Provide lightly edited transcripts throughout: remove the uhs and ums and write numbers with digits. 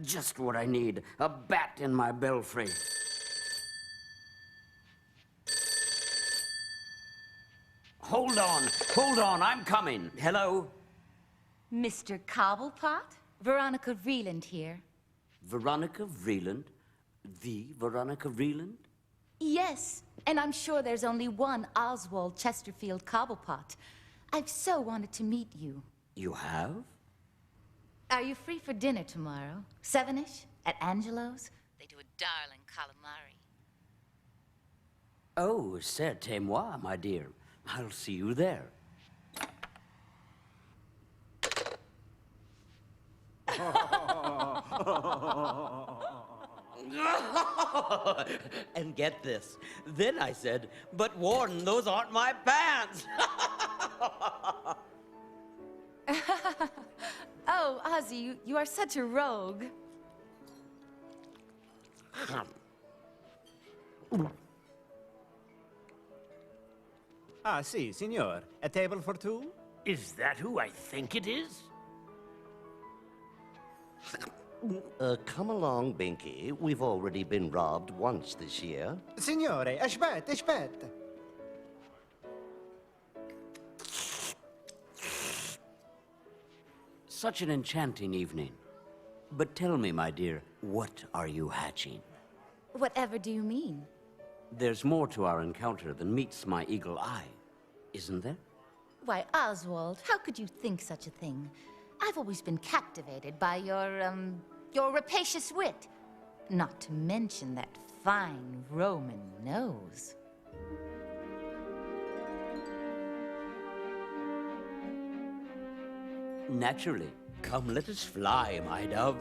Just what I need. A bat in my belfry. Hold on, I'm coming. Hello? Mr. Cobblepot? Veronica Vreeland here. Veronica Vreeland? The Veronica Vreeland? Yes, and I'm sure there's only one Oswald Chesterfield Cobblepot. I've so wanted to meet you. You have? Are you free for dinner tomorrow? 7-ish? At Angelo's? They do a darling calamari. Oh, c'est-moi, my dear. I'll see you there. And get this. Then I said, but Warden, those aren't my pants. Oh, Ozzy, you are such a rogue. Ah, si, signor. A table for two? Is that who I think it is? Come along, Binky. We've already been robbed once this year. Signore, aspetta. Such an enchanting evening. But tell me, my dear, what are you hatching? Whatever do you mean? There's more to our encounter than meets my eagle eye, isn't there? Why, Oswald, how could you think such a thing? I've always been captivated by your rapacious wit. Not to mention that fine Roman nose. Naturally. Come, let us fly, my dove.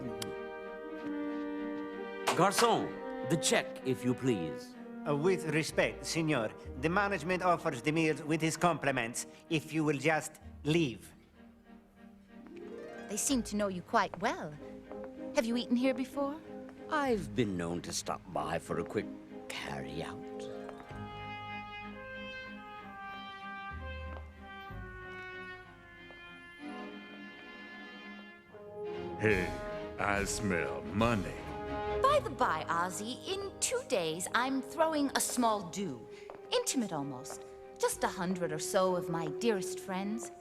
Garçon, the check, if you please. With respect, signor, the management offers the meals with his compliments, if you will just leave. They seem to know you quite well. Have you eaten here before? I've been known to stop by for a quick carry-out. Hey, I smell money. By the by, Ozzy, in 2 days, I'm throwing a small do. Intimate almost. Just 100 or so of my dearest friends.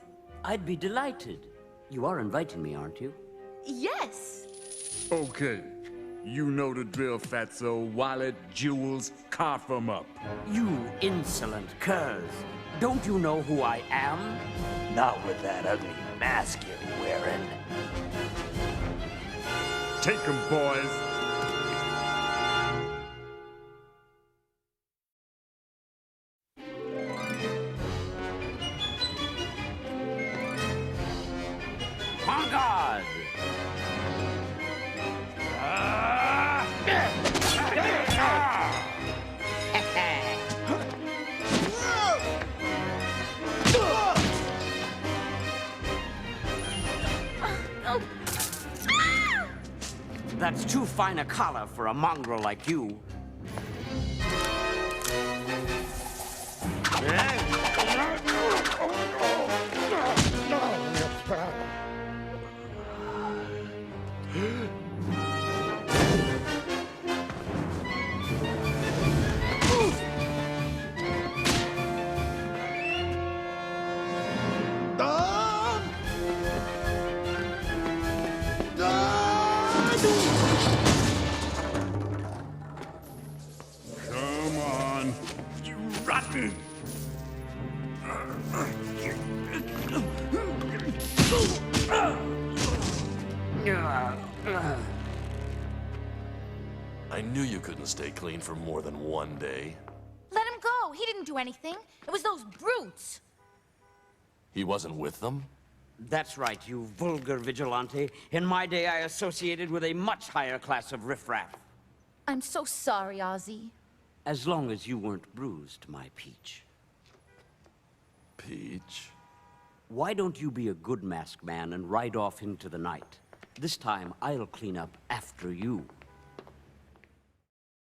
I'd be delighted. You are inviting me, aren't you? Yes! Okay. You know the drill, fatso. Wallet, jewels, cough 'em up. You insolent curs. Don't you know who I am? Not with that ugly mask you're wearing. Take 'em, boys. En garde! That's too fine a collar for a mongrel like you. Come on. You rotten. I knew you couldn't stay clean for more than one day. Let him go! He didn't do anything. It was those brutes! He wasn't with them? That's right, you vulgar vigilante. In my day, I associated with a much higher class of riffraff. I'm so sorry, Ozzy. As long as you weren't bruised, my peach. Peach? Why don't you be a good masked man and ride off into the night? This time, I'll clean up after you.